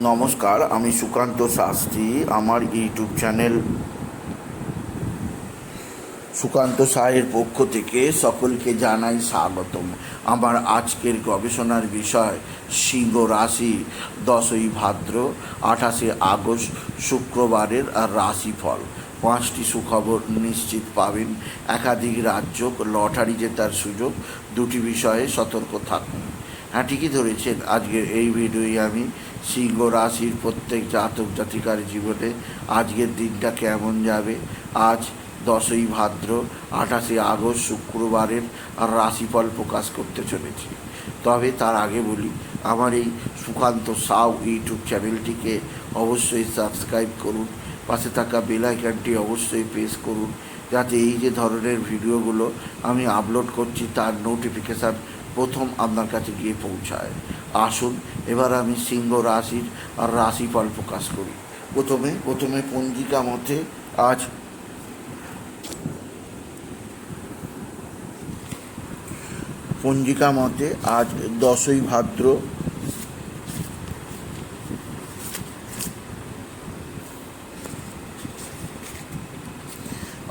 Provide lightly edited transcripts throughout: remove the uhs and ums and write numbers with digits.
নমস্কার, আমি সুকান্ত শাস্ত্রী। আমার ইউটিউব চ্যানেল সুকান্ত সাহের পক্ষ থেকে সকলকে জানাই স্বাগতম। আমার আজকের গবেষণার বিষয় সিংহ রাশি, 10ই ভাদ্র 28শে আগস্ট শুক্রবারের আর রাশিফল। 5টি সুখবর নিশ্চিত পাবেন, একাধিক রাজ্য, লটারি জেতার সুযোগ, 2টি বিষয়ে সতর্ক থাকুন। হ্যাঁ, ঠিকই ধরেছেন। আজকের এই ভিডিওয়ে আমি সিংহ রাশির প্রত্যেক জাতক জাতিকার জীবনে আজকের দিনটা কেমন যাবে, আজ 10ই ভাদ্র 28শে আগস্ট শুক্রবারের আর রাশিফল প্রকাশ করতে চলেছি। তবে তার আগে বলি, আমার এই সুকান্ত সাউ ইউটিউব চ্যানেলটিকে অবশ্যই সাবস্ক্রাইব করুন, পাশে থাকা বেল আইকনটি অবশ্যই প্রেস করুন, যাতে এই যে ধরনের ভিডিওগুলো আমি আপলোড করছি তার নোটিফিকেশান প্রথম আপনার কাছে গিয়ে পৌঁছায়। আসুন এবার আমি সিংহ রাশির আর রাশিফল প্রকাশ করি। প্রথমে পঞ্জিকা মতে আজ 10ই ভাদ্র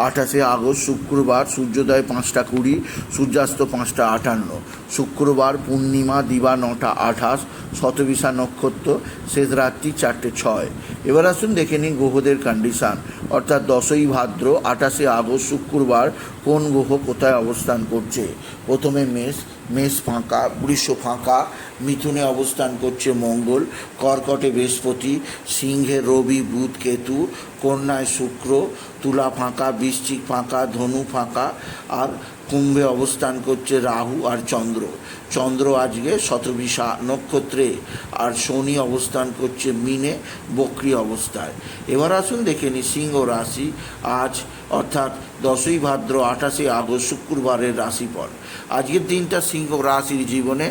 28শে আগস্ট শুক্রবার, সূর্যোদয় 5টা 20, সূর্যাস্ত 5টা 58। শুক্রবার পূর্ণিমা, দিবা 9টা 28, শতবিশা নক্ষত্র, শেষ রাত্রি 4টে 6। এবার আসুন দেখে নিন গ্রহদের কন্ডিশান, অর্থাৎ 10ই ভাদ্র 28শে আগস্ট শুক্রবার কোন গ্রহ কোথায় অবস্থান করছে। প্রথমে মেষ ফাঁকা, বৃষ ফাঁকা, মিথুনে অবস্থান করছে মঙ্গল, কর্কটে বৃহস্পতি, সিংহে রবি বুধ কেতু, কন্যায় শুক্র, তুলা ফাঁকা, বৃশ্চিক ফাঁকা, ধনু ফাঁকা, আর কুম্ভে অবস্থান করছে রাহু আর চন্দ্র আজকে শতবিশা নক্ষত্রে, আর শনি অবস্থান করছে মিনে বক্রী অবস্থায়। এবার আসুন দেখে নিই সিংহ রাশি আজ, অর্থাৎ 10ই ভাদ্র 28শে আগস্ট শুক্রবারের রাশিফল। আজকের দিনটা সিংহ রাশির জীবনে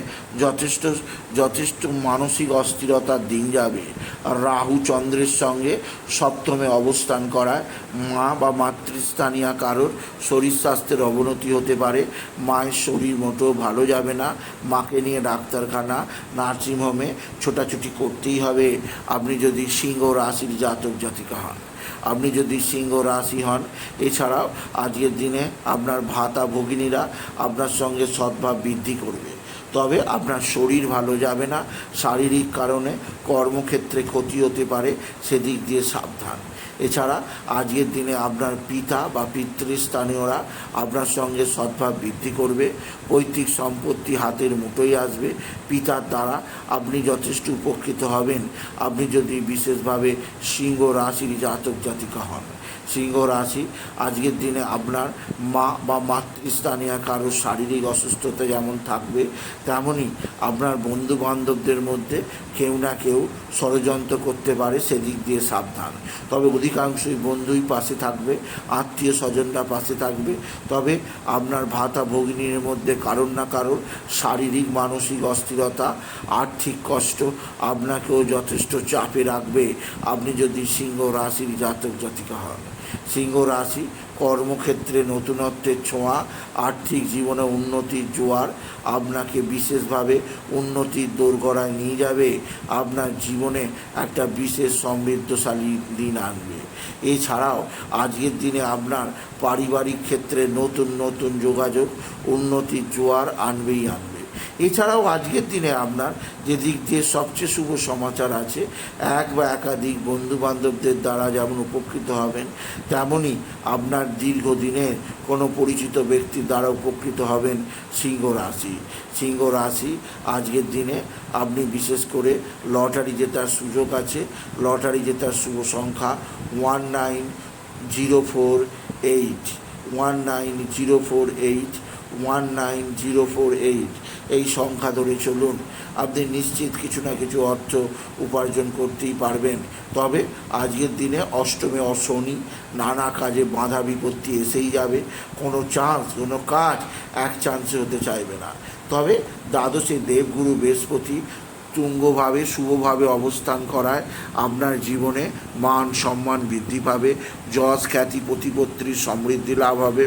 যথেষ্ট মানসিক অস্থিরতার দিন যাবে। আর রাহু চন্দ্রের সঙ্গে সপ্তমে অবস্থান করায় মা বা মাতৃস্থানীয় কারোর শরীর স্বাস্থ্যের অবনতি হতে পারে। মায়ের শরীর মোটেও ভালো যাবে না। মাকে নিয়ে ডাক্তারখানা, নার্সিংহোমে ছোটাছুটি করতেই হবে আপনি যদি সিংহ রাশির জাতক জাতিকা হন। আপনি যদি সিংহ রাশি হন, এছাড়াও আজকের দিনে আপনার ভাতা ভগিনীরা আপনার সঙ্গে সদ্ভাব বৃদ্ধি করবে। তবে আপনার শরীর ভালো যাবে না, শারীরিক কারণে কর্মক্ষেত্রে ক্ষতি হতে পারে, সেদিক দিয়ে সাবধান। এছাড়া আজকের দিনে আপনার পিতা বা পিতৃস্থানীয়রা আপনার সঙ্গে সদ্ভাব বৃদ্ধি করবে। পৈতৃক সম্পত্তি হাতের মুঠোয় আসবে। পিতার দ্বারা আপনি যথেষ্ট উপকৃত হবেন আপনি যদি বিশেষভাবে সিংহ রাশির জাতক জাতিকা হন। সিংহ রাশি আজকের দিনে আপনার মা বা মাতৃস্থানীয় কারোর শারীরিক অসুস্থতা যেমন থাকবে, তেমনই আপনার বন্ধু বান্ধবদের মধ্যে কেউ না কেউ ষড়যন্ত্র করতে পারে, সেদিক দিয়ে সাবধান। তবে অধিকাংশই বন্ধুই পাশে থাকবে, আত্মীয় স্বজনরা পাশে থাকবে। তবে আপনার ভাতা ভগিনীর মধ্যে কারোর না কারোর শারীরিক মানসিক অস্থিরতা, আর্থিক কষ্ট আপনাকেও যথেষ্ট চাপে রাখবে আপনি যদি সিংহ রাশির জাতক জাতিকা হন। সিংহ রাশি কর্মক্ষেত্রে নতুনত্বের ছোঁয়া, আর্থিক জীবনে উন্নতির জোয়ার আপনাকে বিশেষভাবে উন্নতির দোরগোড়ায় নিয়ে যাবে, আপনার জীবনে একটা বিশেষ সমৃদ্ধশালী দিন আনবে। এছাড়াও আজকের দিনে আপনার পারিবারিক ক্ষেত্রে নতুন যোগাযোগ উন্নতির জোয়ার আনবেই আনবে। এছাড়াও আজকের দিনে আপনার যে দিক দিয়ে সবচেয়ে শুভ সমাচার আছে, এক বা একাধিক বন্ধুবান্ধবদের দ্বারা যেমন উপকৃত হবেন, তেমনই আপনার দীর্ঘদিনের কোনো পরিচিত ব্যক্তির দ্বারা উপকৃত হবেন সিংহ রাশি আজকের দিনে আপনি বিশেষ করে লটারি জেতার সুযোগ আছে। লটারি জেতার শুভ সংখ্যা 19048, 19048, 19048। এই সংখ্যা ধরে চলুন, আপনি নিশ্চিত কিছু না কিছু অর্থ উপার্জন করতেই পারবেন। তবে আজকের দিনে অষ্টমে অশনি, নানা কাজে বাধা বিপত্তি এসেই যাবে। কোনো কাজ এক চান্সে হতে চাইবে না। তবে দ্বাদশে দেবগুরু বৃহস্পতি তুঙ্গভাবে শুভভাবে অবস্থান করায় আপনার জীবনে মান সম্মান বৃদ্ধি পাবে, যশ খ্যাতি প্রতিপত্তির সমৃদ্ধি লাভ হবে।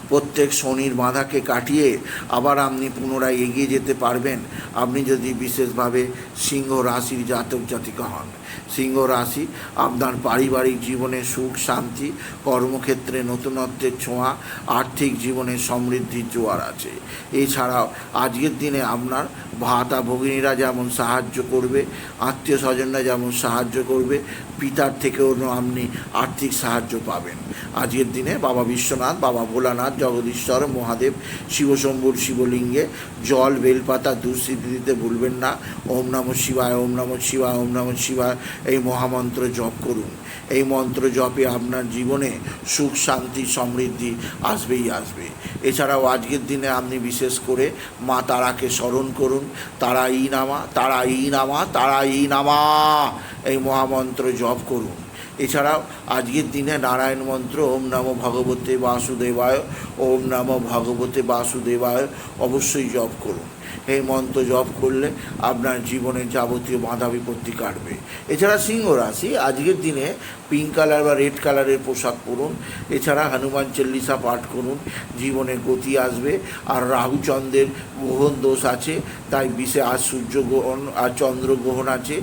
প্রত্যেক শনির বাধাকে কাটিয়ে আবার আপনি পুনরায় এগিয়ে যেতে পারবেন আপনি যদি বিশেষভাবে সিংহ রাশির জাতক জাতিকা হন। সিংহ রাশি আপনার পারিবারিক জীবনে সুখ শান্তি, কর্মক্ষেত্রে নতুনত্বের ছোঁয়া, আর্থিক জীবনে সমৃদ্ধির জোয়ার আছে। এছাড়াও আজকের দিনে আপনার ভাতা ভগিনীরা যেমন সাহায্য করবে, আত্মীয় স্বজনরা যেমন সাহায্য করবে, পিতার থেকেও আপনি আর্থিক সাহায্য পাবেন। আজকের দিনে বাবা বিশ্বনাথ, বাবা ভোলানাথ, জগদীশ্বর মহাদেব, শিবশম্ভুর শিবলিঙ্গে জল বেলপাতা দুঃসিদ্ধি দিতে ভুলবেন না। ওম নমঃ শিবায়, ওম নমঃ শিবায়, ওম নমঃ শিবায় এই মহামন্ত্র জপ করুন। এই মন্ত্র জপে আপনার জীবনে সুখ শান্তি সমৃদ্ধি আসবেই আসবে। এছাড়াও আজকের দিনে আপনি বিশেষ করে মা তারাকে স্মরণ করুন। তারাই নামা, তারাই নামা, তারাই নামা এই মহামন্ত্র জপ করুন। এছাড়াও আজকের দিনে নারায়ণ মন্ত্র ওম নমো ভগবতে বাসুদেবায়, ওম নমো ভগবতে বাসুদেবায় অবশ্যই জপ করুন। এই মন্ত্র জপ করলে আপনার জীবনের যাবতীয় বাধা বিপত্তি কাটবে। এছাড়া সিংহ রাশি আজকের দিনে পিঙ্ক কালার বা রেড কালারের পোশাক পরুন। এছাড়া হনুমান চল্লিশা পাঠ করুন, জীবনে গতি আসবে। আর রাহুচন্দ্রের গ্রহণ দোষ আছে, তাই আজ সূর্যগ্রহণ আর চন্দ্রগ্রহণ আছে।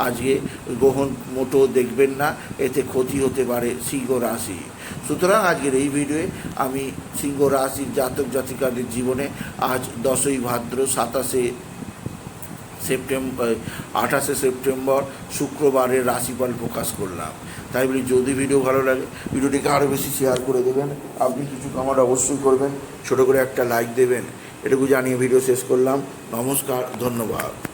আজকে গ্রহণ মোটেও দেখবেন না, এতে ক্ষতি হতে পারে সিংহ রাশি। সুতরাং আজকের এই ভিডিওয়ে আমি সিংহ রাশির জাতক জাতিকাদের জীবনে আজ 10ই ভাদ্র 28শে সেপ্টেম্বর শুক্রবারের রাশিফল প্রকাশ করলাম। তাই বলি যদি ভিডিও ভালো লাগে ভিডিওটিকে আরও বেশি শেয়ার করে দেবেন। আপনি কিছু কমেন্ট অবশ্যই করবেন, ছোটো করে একটা লাইক দেবেন। এটুকু জানিয়ে ভিডিও শেষ করলাম। নমস্কার, ধন্যবাদ।